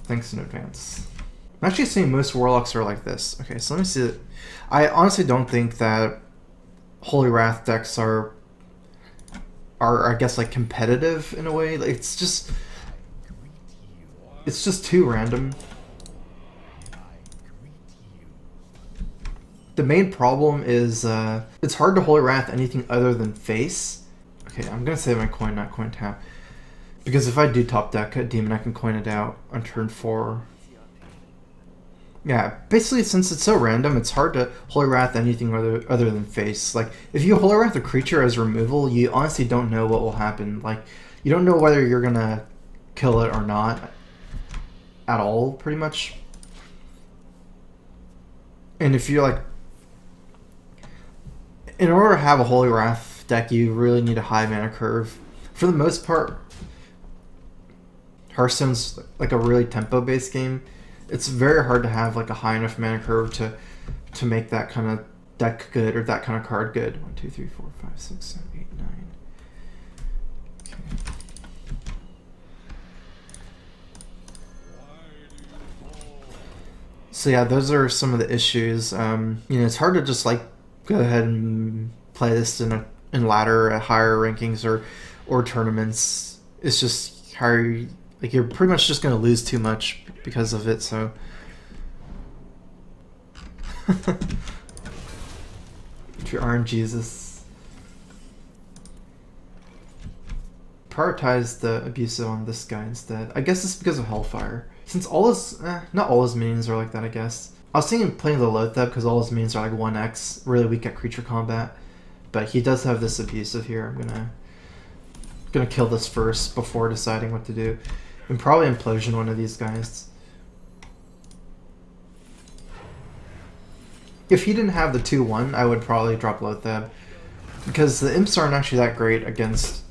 Thanks in advance. I'm actually seeing most Warlocks are like this. Okay, so let me see it. I honestly don't think that Holy Wrath decks are I guess like competitive in a way. Like, it's just too random. The main problem is it's hard to Holy Wrath anything other than face. Okay, I'm gonna save my coin, not coin tap. Because if I do top deck a demon, I can coin it out on turn 4. Yeah, basically since it's so random, it's hard to Holy Wrath anything other than face. Like, if you Holy Wrath a creature as removal, you honestly don't know what will happen. Like, you don't know whether you're gonna kill it or not at all, pretty much. And if you're like, in order to have a Holy Wrath deck, you really need a high mana curve. For the most part, Hearthstone's like a really tempo-based game. It's very hard to have like a high enough mana curve to make that kind of deck good or that kind of card good. 1, 2, 3, 4, 5, 6, 7, 8, 9. Okay. So yeah, those are some of the issues. You know, it's hard to just like go ahead and play this in ladder at higher rankings or tournaments. It's just how like you're pretty much just gonna lose too much because of it. So if you aren't Jesus, prioritize the abusive on this guy instead. I guess it's because of Hellfire. Since all his, not all his minions are like that, I guess. I was thinking playing the Lotheb because all his minions are like 1x, really weak at creature combat. But he does have this abusive here. I'm gonna kill this first before deciding what to do. And probably implosion one of these guys. If he didn't have the 2-1, I would probably drop Lotheb. Because the imps aren't actually that great against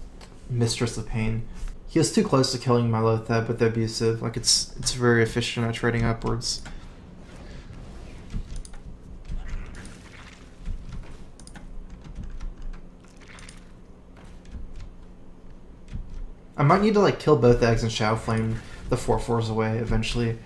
Mistress of Pain. He was too close to killing my Lotheb with the abusive. Like, it's very efficient at trading upwards. I might need to like kill both eggs and Shadow Flame the 4/4s away eventually.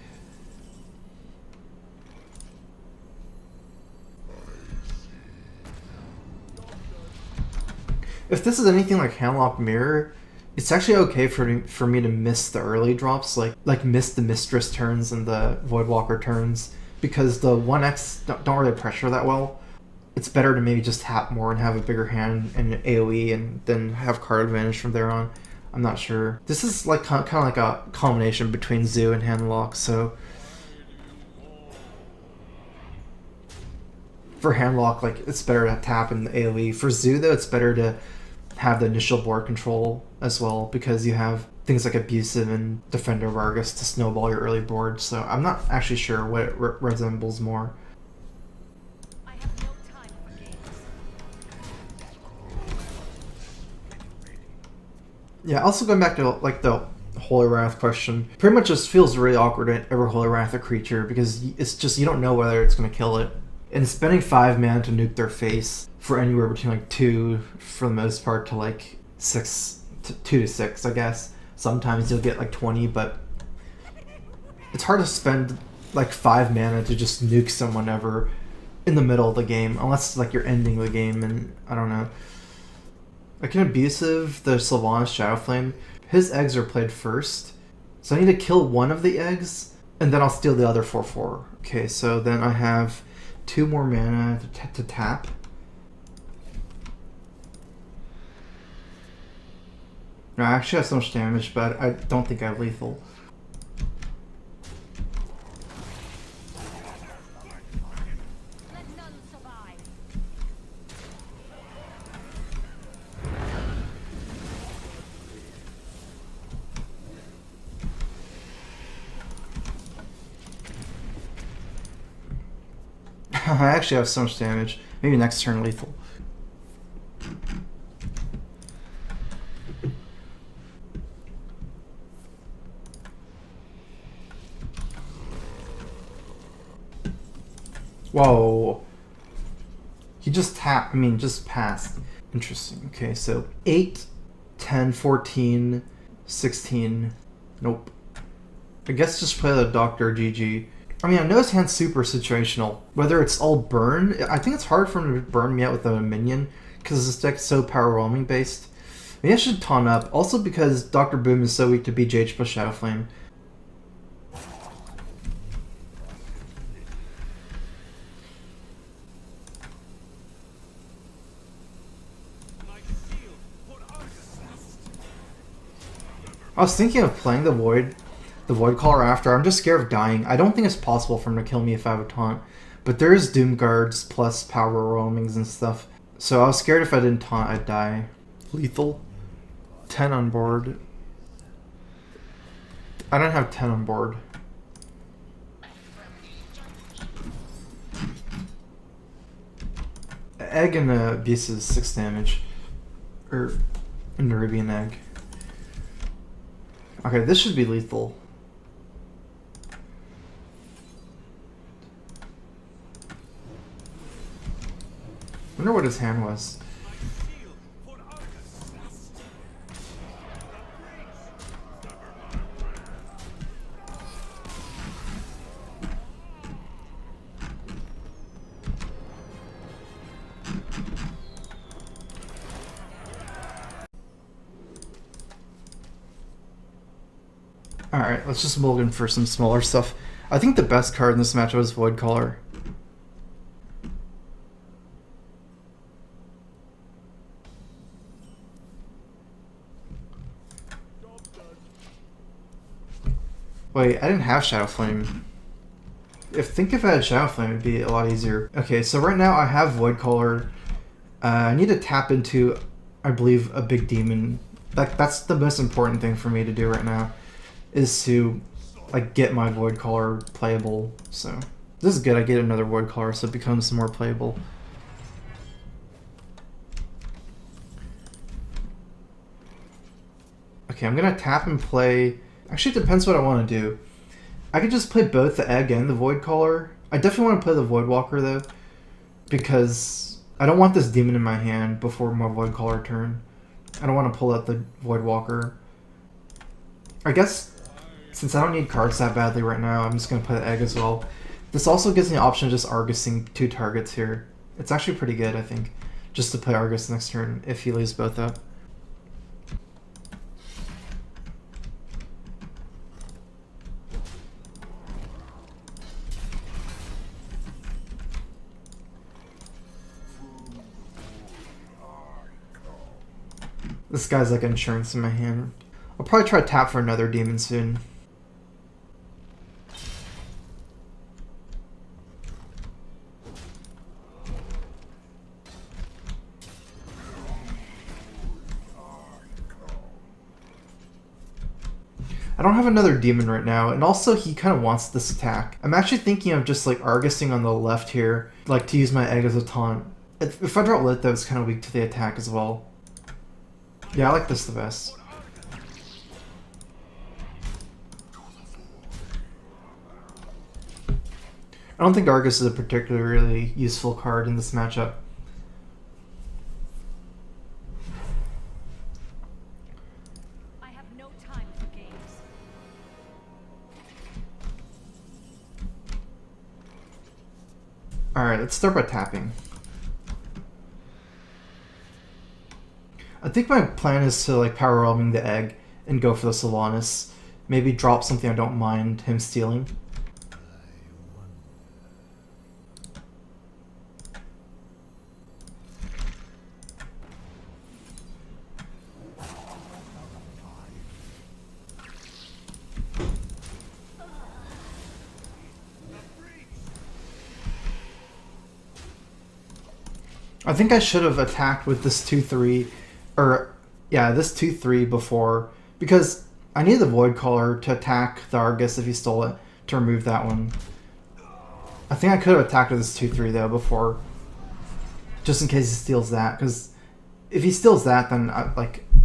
If this is anything like Handlock Mirror, it's actually okay for me to miss the early drops, like miss the Mistress turns and the Voidwalker turns, because the 1x don't really pressure that well. It's better to maybe just tap more and have a bigger hand and AoE and then have card advantage from there on. I'm not sure. This is like kind of like a combination between Zoo and Handlock, so for Handlock, like, it's better to tap in the AoE. For Zoo though, it's better to have the initial board control as well, because you have things like Abusive and Defender Vargas to snowball your early board, so I'm not actually sure what it resembles more. Yeah, also going back to like the Holy Wrath question, pretty much just feels really awkward to ever Holy Wrath a creature, because it's just, you don't know whether it's going to kill it. And spending 5 mana to nuke their face for anywhere between like 2 for the most part to like 6, 2 to 6, I guess. Sometimes you'll get like 20, but it's hard to spend like 5 mana to just nuke someone ever in the middle of the game, unless like you're ending the game, and I don't know. Like an Abusive, the Sylvanas Shadowflame, his eggs are played first, so I need to kill one of the eggs, and then I'll steal the other 4/4. Okay, so then I have 2 more mana to tap. No, I actually have so much damage, but I don't think I have lethal. I actually have so much damage. Maybe next turn lethal. Whoa. He just tapped, just passed. Interesting. Okay, so 8, 10, 14, 16. Nope. I guess just play the Doctor GG. I mean, I know his hand's super situational. Whether it's all burn, I think it's hard for him to burn me out with a minion because this deck's so power whelming based. Maybe I should taunt up. Also because Dr. Boom is so weak to BGH plus Shadow Flame. I was thinking of playing the Void Caller after. I'm just scared of dying. I don't think it's possible for him to kill me if I have a taunt. But there is Doom Guards plus power roamings and stuff. So I was scared if I didn't taunt, I'd die. Lethal. 10 on board. I don't have 10 on board. Egg and the Beast is 6 damage. Or a Nerubian Egg. Okay, this should be lethal. I wonder what his hand was. Alright, let's just mulligan for some smaller stuff. I think the best card in this matchup was Void Caller. Wait, I didn't have Shadow Flame. If I had Shadow Flame, it'd be a lot easier. Okay, so right now I have Void Caller. I need to tap into, I believe, a big demon. That's the most important thing for me to do right now. Is to like get my Void Caller playable. So this is good. I get another Void Caller, so it becomes more playable. Okay, I'm gonna tap and play. Actually, it depends what I want to do. I could just play both the Egg and the Void Caller. I definitely want to play the Void Walker though, because I don't want this demon in my hand before my Void Caller turn. I don't want to pull out the Void Walker. I guess since I don't need cards that badly right now, I'm just going to play the Egg as well. This also gives me the option of just Argusing 2 targets here. It's actually pretty good, I think, just to play Argus next turn if he leaves both up. This guy's like insurance in my hand. I'll probably try to tap for another demon soon. I don't have another demon right now, and also he kind of wants this attack. I'm actually thinking of just like Argusing on the left here, like to use my Egg as a taunt. If I drop Lit though, it's kind of weak to the attack as well. Yeah, I like this the best. I don't think Argus is a particularly useful card in this matchup. I have no time for games. Alright, let's start by tapping. I think my plan is to like power whelming the Egg and go for the Sylvanas. Maybe drop something I don't mind him stealing. I think I should have attacked with this 2-3, or yeah, this 2-3 before, because I need the Void Caller to attack the Argus if he stole it, to remove that one. I think I could have attacked with this 2-3 though before, just in case he steals that, because if he steals that, then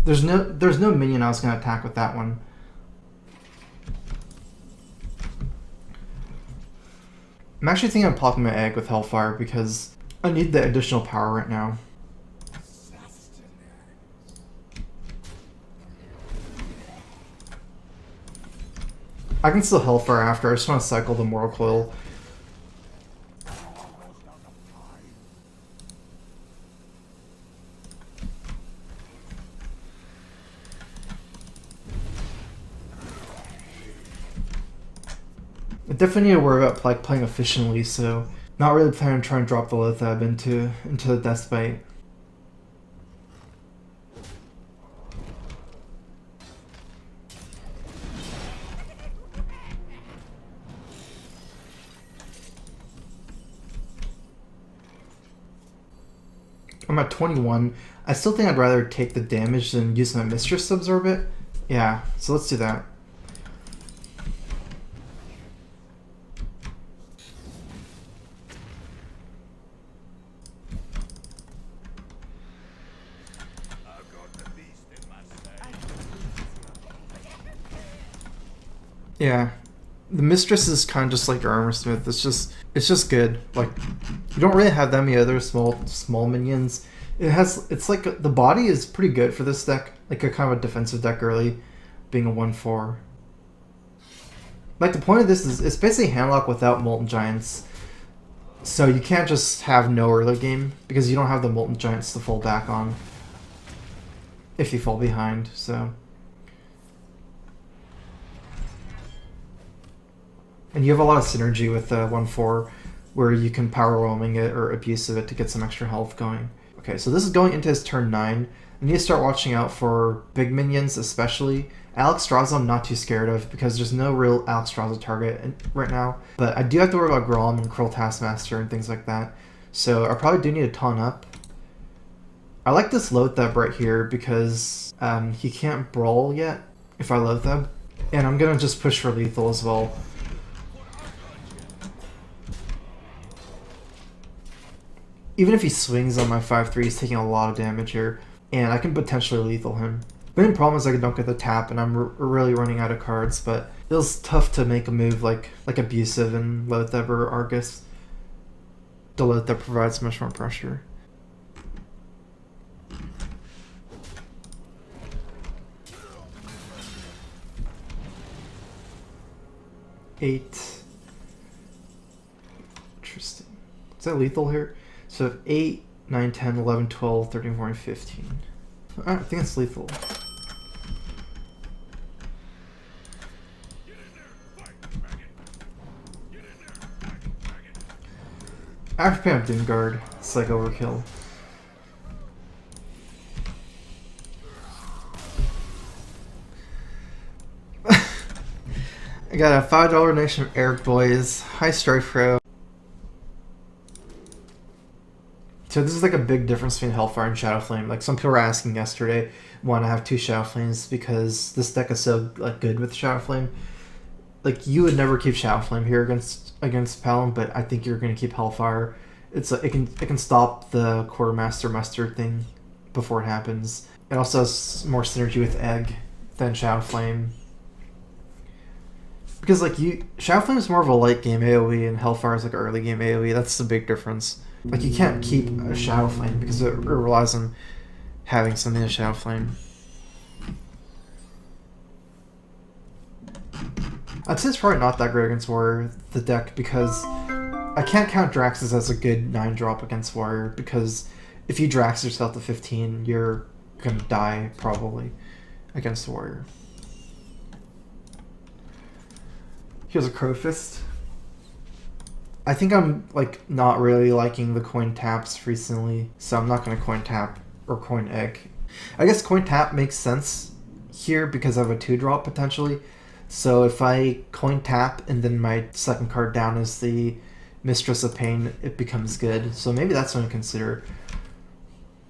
there's no minion I was going to attack with that one. I'm actually thinking of popping my Egg with Hellfire because I need the additional power right now. I can still Hellfire after, I just want to cycle the Mortal Coil. I definitely need to worry about like playing efficiently, so not really planning to try and drop the Lothab into the Deathbite. I'm at 21. I still think I'd rather take the damage than use my Mistress to absorb it. Yeah, so let's do that. Yeah, the Mistress is kind of just like your Armor Smith. It's just good. Like, you don't really have that many other small minions. It's like the body is pretty good for this deck. Like a kind of a defensive deck early, being a 1/4. Like the point of this is it's basically handlock without Molten Giants. So you can't just have no early game because you don't have the Molten Giants to fall back on if you fall behind. So. And you have a lot of synergy with 1/4 where you can power roaming it or abusive it to get some extra health going. Okay, so this is going into his turn 9. I need to start watching out for big minions especially. Alexstrasza I'm not too scared of because there's no real Alexstrasza target right now. But I do have to worry about Grom and Cruel Taskmaster and things like that. So I probably do need to taunt up. I like this Lothab right here because he can't brawl yet if I Lothab. And I'm going to just push for lethal as well. Even if he swings on my 5/3, he's taking a lot of damage here, and I can potentially lethal him. The main problem is I don't get the tap, and I'm really running out of cards, but it feels tough to make a move like Abusive and Lothab or Argus. The Lothab provides much more pressure. Eight. Interesting. Is that lethal here? So 8, 9, 10, 11, 12, 13, 14, 15. I think it's lethal. After picking up Doom Guard, it's like overkill. I got a $5 donation from Eric Boys. Hi StrifeCro. So this is like a big difference between Hellfire and Shadowflame. Like some people were asking yesterday, why I have 2 Shadowflames because this deck is so like good with Shadowflame. Like you would never keep Shadowflame here against Paladin, but I think you're gonna keep Hellfire. It's it can stop the Quartermaster Muster thing before it happens. It also has more synergy with Egg than Shadowflame. Because like Shadowflame is more of a late game AoE and Hellfire is like early game AoE. That's the big difference. Like you can't keep a Shadowflame because it relies on having something to Shadowflame. I'd say it's probably not that great against Warrior, the deck, because I can't count Draxes as a good 9-drop against Warrior, because if you Drax yourself to 15, you're gonna die probably against the Warrior. Here's a Crow Fist. I think I'm like not really liking the coin taps recently, so I'm not going to coin tap or coin egg. I guess coin tap makes sense here because I have a 2-drop potentially. So if I coin tap and then my second card down is the Mistress of Pain, it becomes good. So maybe that's something to consider.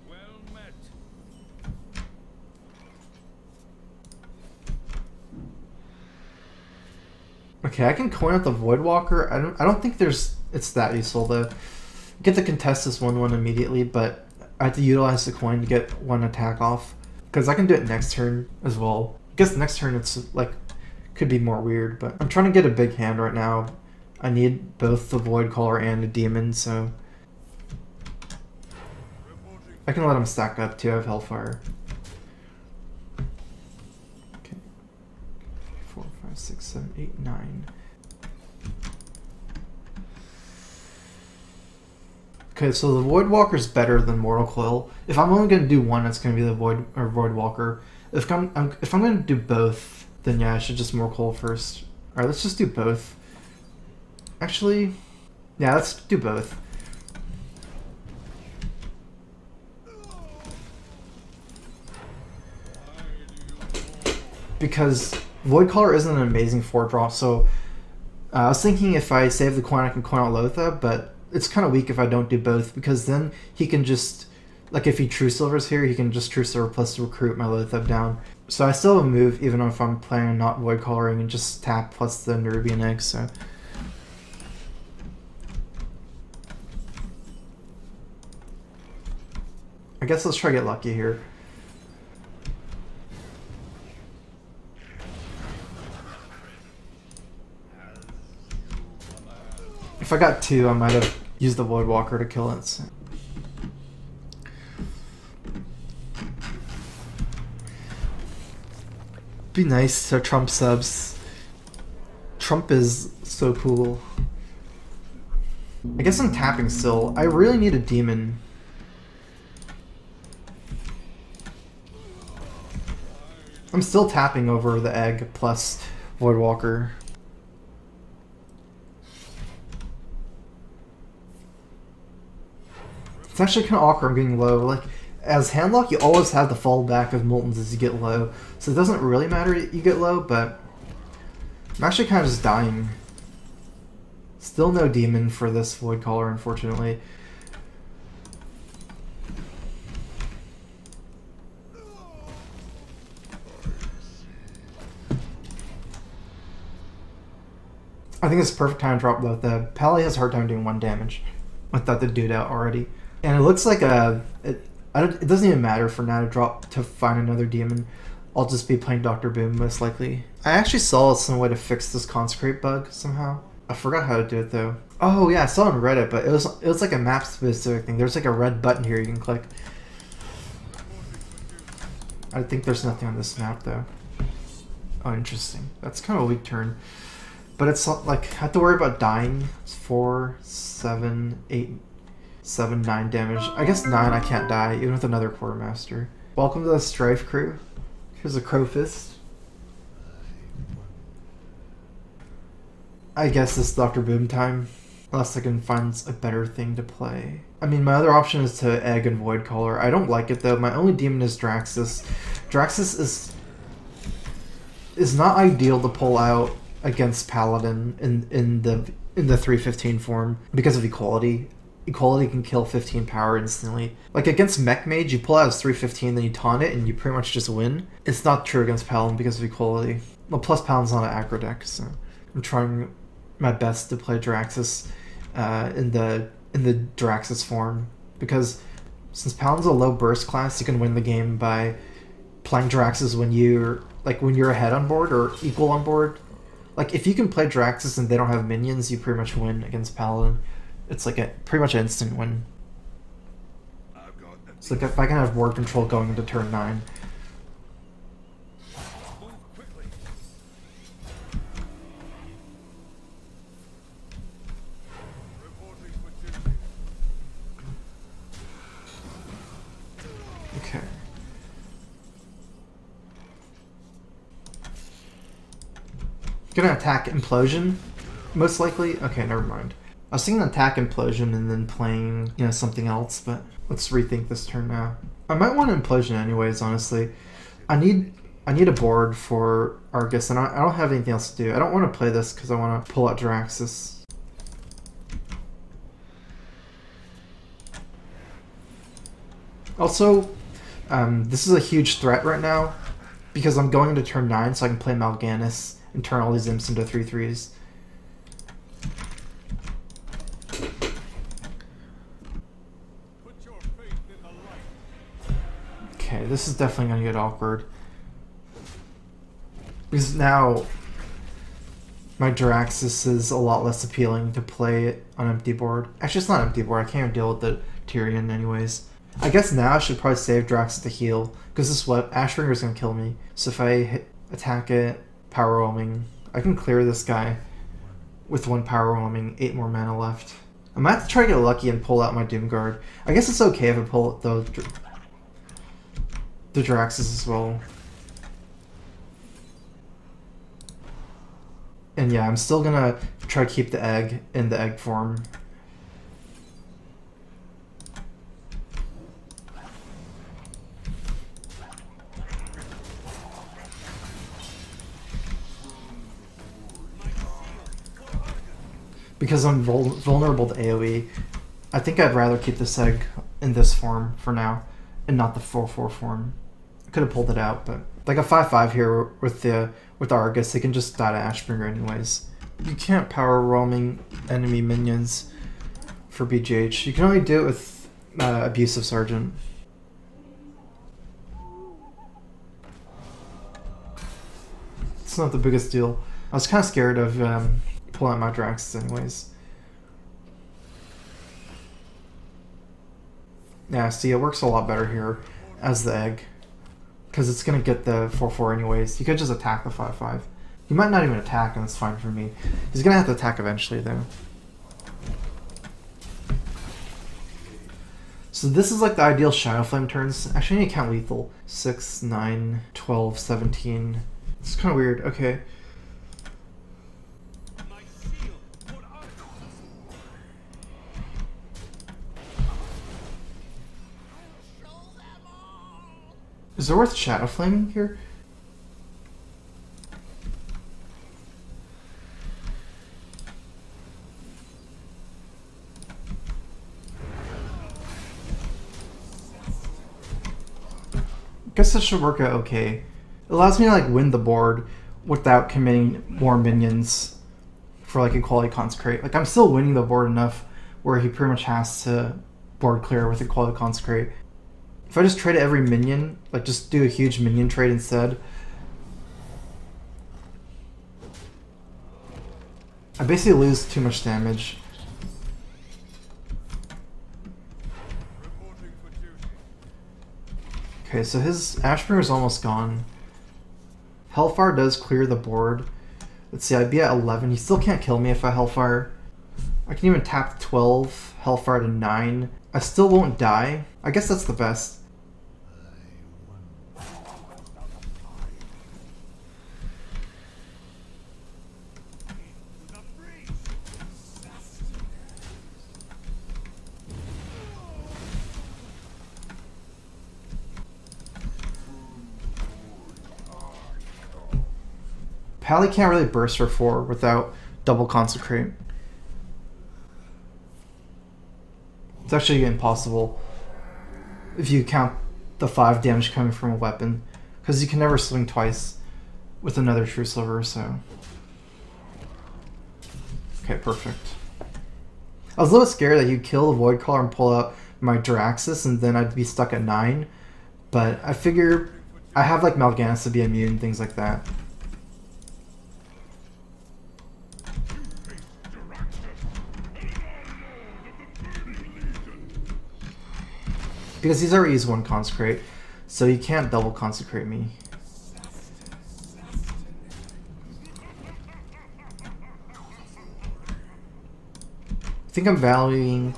Well met. Okay, I can coin out the Voidwalker. I don't think it's that useful to get the contest this 1/1 immediately, but I have to utilize the coin to get 1 attack off because I can do it next turn as well. I guess next turn it's like could be more weird, but I'm trying to get a big hand right now. I need both the Voidcaller and a Demon, so I can let him stack up too. I have Hellfire. Okay, 4, 5, 6, 7, 8, 9. Okay, so the Void Walker is better than Mortal Coil. If I'm only going to do one, it's going to be the Void Walker. If I'm going to do both, then yeah, I should just Mortal Coil first. Alright, let's just do both. Actually, yeah, let's do both. Because Void Caller isn't an amazing 4-drop, so I was thinking if I save the coin, I can coin out Lotha, but it's kind of weak if I don't do both, because then he can just, like if he True Silvers here, he can just True Silver plus recruit my Lothab down. So I still have a move, even if I'm planning on not Void Coloring, and just tap plus the Nerubian Egg, so. I guess let's try to get lucky here. If I got 2, I might have used the Void Walker to kill it. So. Be nice to Trump subs. Trump is so cool. I guess I'm tapping still. I really need a demon. I'm still tapping over the egg plus Void Walker. It's actually kind of awkward I'm getting low. Like, as Handlock, you always have the fallback of Moltons as you get low. So it doesn't really matter you get low, but I'm actually kind of just dying. Still no demon for this Void Caller, unfortunately. I think it's a perfect time to drop both. The Pally has a hard time doing 1 damage without the dude out already. And it looks like it doesn't even matter for now to find another demon. I'll just be playing Dr. Boom most likely. I actually saw some way to fix this Consecrate bug somehow. I forgot how to do it though. Oh yeah, I saw it on Reddit, but it was like a map specific thing. There's like a red button here you can click. I think there's nothing on this map though. Oh, interesting. That's kind of a weak turn. But it's like, I have to worry about dying. It's 4, 7, 8, 7, 9 damage. I guess 9 I can't die, even with another Quartermaster. Welcome to the StrifeCro. Here's a Crow Fist. I guess this is Dr. Boom time. Unless I can find a better thing to play. I mean, my other option is to Egg and Void Caller. I don't like it though. My only demon is Draxus. Draxus is not ideal to pull out against Paladin in the 315 form because of equality. Equality can kill 15 power instantly. Like against Mech Mage, you pull out his 315, then you taunt it, and you pretty much just win. It's not true against Paladin because of equality. Well, plus Paladin's not an aggro deck, so I'm trying my best to play Draxus in the Draxus form, because since Paladin's a low burst class, you can win the game by playing Draxus when you're ahead on board or equal on board. Like, if you can play Draxus and they don't have minions, you pretty much win against Paladin. It's like pretty much an instant win. So like if I can have board control going into turn 9. Okay. Gonna attack Implosion, most likely. Okay, never mind. I was thinking attack Implosion and then playing, something else, but let's rethink this turn now. I might want Implosion anyways, honestly. I need a board for Argus, and I don't have anything else to do. I don't want to play this because I want to pull out Draxus. Also, this is a huge threat right now because I'm going into turn 9, so I can play Mal'Ganis and turn all these imps into 3/3s. Okay, this is definitely going to get awkward. Because now my Draxus is a lot less appealing to play it on empty board. Actually, it's not empty board. I can't even deal with the Tyrion anyways. I guess now I should probably save Draxus to heal, because this is what Ashbringer is going to kill me. So if I attack it, power whelming, I can clear this guy with 1 power roaming, 8 more mana left. I might have to try to get lucky and pull out my Doomguard. I guess it's okay if I pull the Draxus as well. And yeah, I'm still gonna try to keep the egg in the egg form. Because I'm vulnerable to AoE, I think I'd rather keep this egg in this form for now, and not the 4/4 form. I could have pulled it out, but like a 5/5 here with Argus, they can just die to Ashbringer anyways. You can't power roaming enemy minions for BGH. You can only do it with Abusive Sergeant. It's not the biggest deal. I was kind of scared of pulling out my Draxus anyways. Yeah, see, it works a lot better here as the egg. Because it's going to get the 4/4 anyways. You could just attack the 5/5. He might not even attack, and that's fine for me. He's going to have to attack eventually, though. So this is like the ideal Shadow Flame turns. Actually, I need to count lethal. 6, 9, 12, 17. It's kind of weird. Okay. Is it worth Shadow Flaming here? Guess this should work out okay. It allows me to like win the board without committing more minions for like Equality Consecrate. Like I'm still winning the board enough where he pretty much has to board clear with Equality Consecrate. If I just trade every minion, like just do a huge minion trade instead, I basically lose too much damage. Okay, so his Ashbringer is almost gone. Hellfire does clear the board. Let's see, I'd be at 11. He still can't kill me if I Hellfire. I can even tap 12, Hellfire to 9. I still won't die. I guess that's the best. Pally can't really burst for 4 without double Consecrate. It's actually impossible if you count the 5 damage coming from a weapon, because you can never swing twice with another True Silver, so... Okay, perfect. I was a little scared that you'd kill the Voidcaller and pull out my Draxus and then I'd be stuck at 9, but I figure I have like Mal'Ganis to be immune, things like that. Because he's already used 1 Consecrate, so you can't double Consecrate me. I think I'm valuing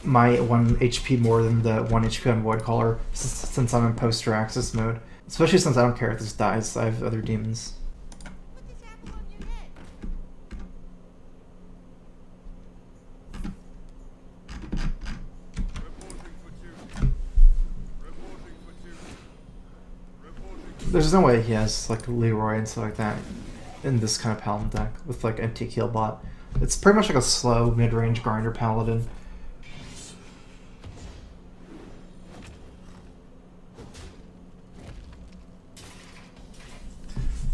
my 1 HP more than the 1 HP on Voidcaller since I'm in post-Draxus mode. Especially since I don't care if this dies, I have other demons. There's no way he has like Leroy and stuff like that in this kind of paladin deck with like antique heal bot. It's pretty much like a slow mid-range grinder paladin.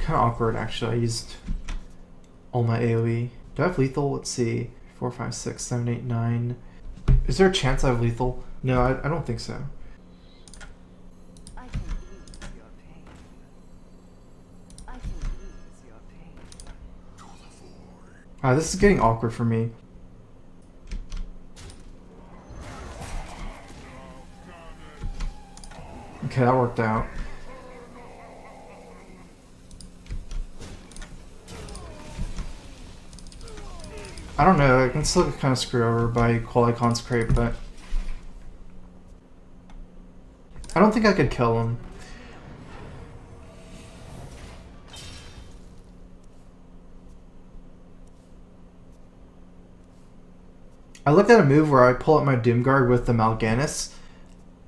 Kind of awkward actually. I used all my AoE. Do I have lethal? Let's see. 4, 5, 6, 7, 8, 9. Is there a chance I have lethal? No, I don't think so. This is getting awkward for me. Okay, that worked out. I don't know, I can still get kind of screwed over by Quality Consecrate, but I don't think I could kill him. I looked at a move where I pull up my Doomguard with the Mal'Ganis.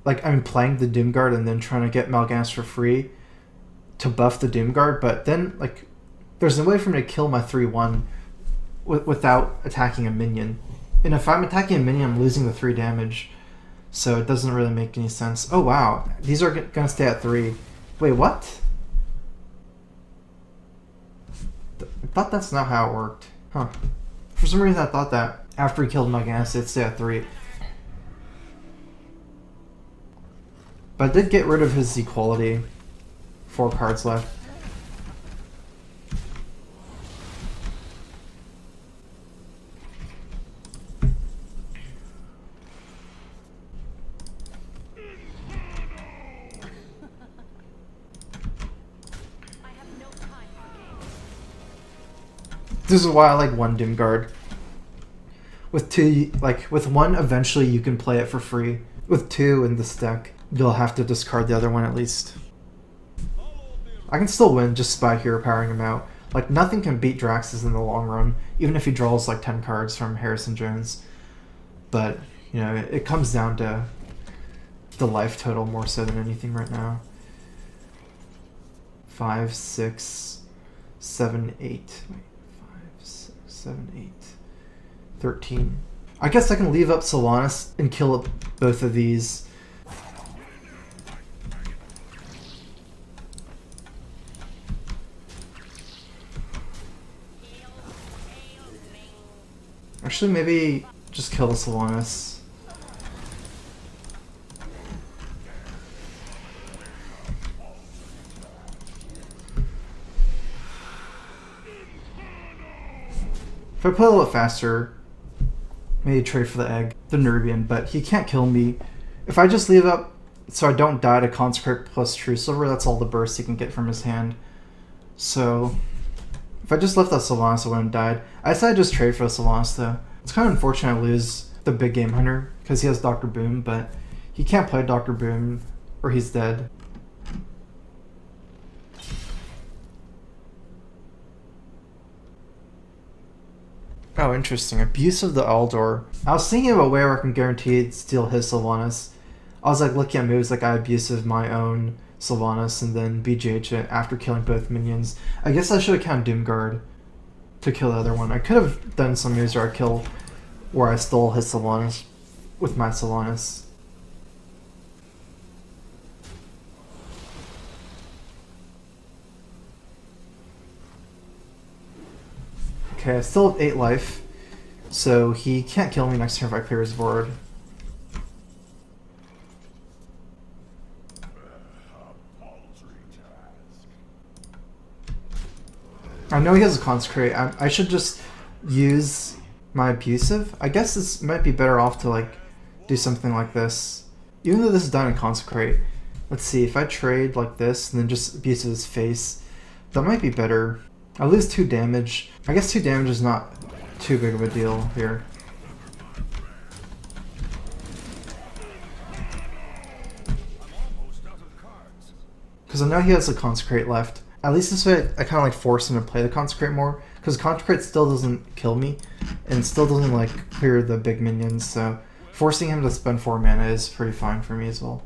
Like, I'm playing the Doomguard and then trying to get Mal'Ganis for free to buff the Doomguard, but then, like, there's no way for me to kill my 3-1 without attacking a minion. And if I'm attacking a minion, I'm losing the 3 damage. So it doesn't really make any sense. Oh, wow. These are going to stay at 3. Wait, what? I thought that's not how it worked. Huh. For some reason, I thought that after he killed Mal'Ganis, it'd stay at 3. But I did get rid of his equality. 4 cards left. This is why I like 1 Doomguard. With 2, like, with 1, eventually you can play it for free. With 2 in this deck, you'll have to discard the other one at least. I can still win just by hero powering him out. Like, nothing can beat Draxus in the long run, even if he draws like 10 cards from Harrison Jones. But, you know, it comes down to the life total more so than anything right now. 5, 6, 7, 8. Wait, 5, 6, 7, 8. 13. I guess I can leave up Solanas and kill up both of these. Actually, maybe just kill the Solanas. If I play a little faster, maybe trade for the egg, the Nerubian, but he can't kill me. If I just leave up so I don't die to Consecrate plus True Silver, that's all the burst he can get from his hand. So if I just left that Solanas, I wouldn't have died. I decided to just trade for the Solanas though. It's kind of unfortunate I lose the big game hunter because he has Dr. Boom, but he can't play Dr. Boom or he's dead. Oh, interesting. Abuse of the Eldor. I was thinking of a way where I can guaranteed steal his Sylvanas. I was like looking at moves like I abuse of my own Sylvanas and then BGH it after killing both minions. I guess I should have counted Doomguard to kill the other one. I could have done some moves where I stole his Sylvanas with my Sylvanas. Okay, I still have 8 life, so he can't kill me next turn if I clear his board. I know he has a Consecrate. I should just use my Abusive. I guess this might be better off to like do something like this. Even though this is done in Consecrate. Let's see, if I trade like this and then just Abusive his face, that might be better. I lose 2 damage. I guess 2 damage is not too big of a deal here. Because I know he has a Consecrate left. At least this way I kind of like force him to play the Consecrate more. Because Consecrate still doesn't kill me. And still doesn't like clear the big minions. So forcing him to spend 4 mana is pretty fine for me as well.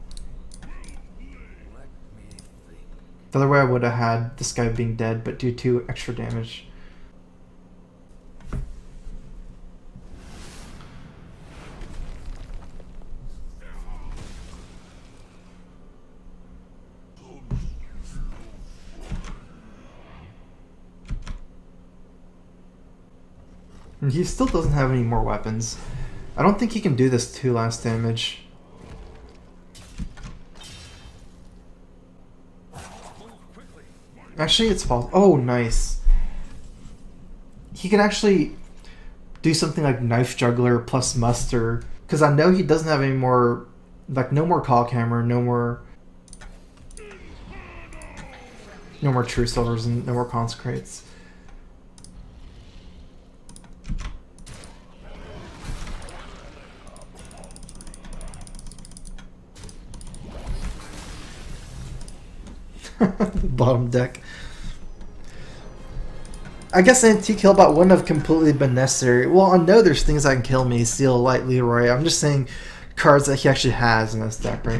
The other way I would have had this guy being dead, but do 2 extra damage. And he still doesn't have any more weapons. I don't think he can do this 2 last damage. Actually, it's false. Oh, nice. He can actually do something like Knife Juggler plus Muster. Because I know he doesn't have any more, like no more Call Hammer, no more True Silvers, and no more Consecrates. Bottom deck. I guess Antique Killbot wouldn't have completely been necessary. Well, I know there's things that can kill me, Seal, Light, Leroy. I'm just saying cards that he actually has in this deck, right?